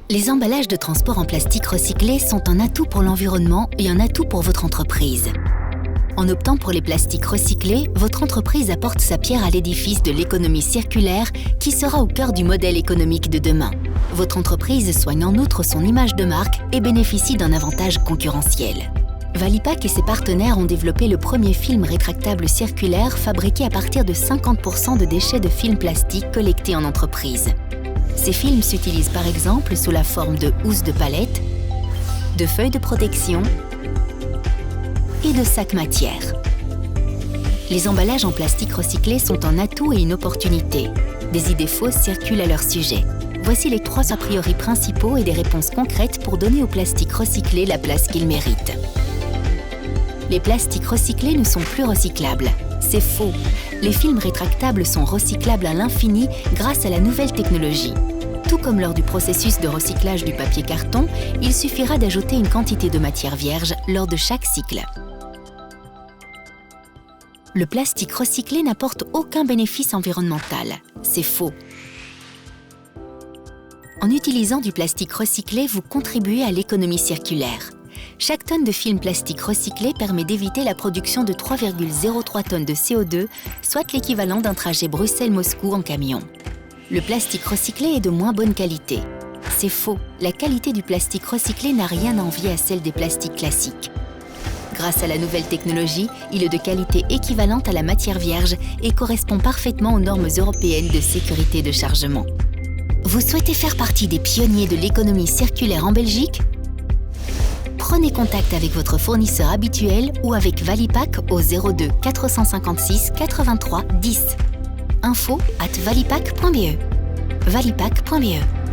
Les emballages de transport en plastique recyclés sont un atout pour l'environnement et un atout pour votre entreprise. En optant pour les plastiques recyclés, votre entreprise apporte sa pierre à l'édifice de l'économie circulaire qui sera au cœur du modèle économique de demain. Votre entreprise soigne en outre son image de marque et bénéficie d'un avantage concurrentiel. Valipack et ses partenaires ont développé le premier film rétractable circulaire fabriqué à partir de 50% de déchets de films plastiques collectés en entreprise. Ces films s'utilisent par exemple sous la forme de housses de palette, de feuilles de protection et de sacs matière. Les emballages en plastique recyclé sont un atout et une opportunité. Des idées fausses circulent à leur sujet. Voici les 3 a priori principaux et des réponses concrètes pour donner au plastique recyclé la place qu'il mérite. Les plastiques recyclés ne sont plus recyclables. C'est faux. Les films rétractables sont recyclables à l'infini grâce à la nouvelle technologie. Tout comme lors du processus de recyclage du papier carton, il suffira d'ajouter une quantité de matière vierge lors de chaque cycle. Le plastique recyclé n'apporte aucun bénéfice environnemental. C'est faux. En utilisant du plastique recyclé, vous contribuez à l'économie circulaire. Chaque tonne de film plastique recyclé permet d'éviter la production de 3,03 tonnes de CO2, soit l'équivalent d'un trajet Bruxelles-Moscou en camion. Le plastique recyclé est de moins bonne qualité. C'est faux, la qualité du plastique recyclé n'a rien à envier à celle des plastiques classiques. Grâce à la nouvelle technologie, il est de qualité équivalente à la matière vierge et correspond parfaitement aux normes européennes de sécurité de chargement. Vous souhaitez faire partie des pionniers de l'économie circulaire en Belgique ? Prenez contact avec votre fournisseur habituel ou avec Valipack au 02 456 83 10. info@valipack.be. valipack.be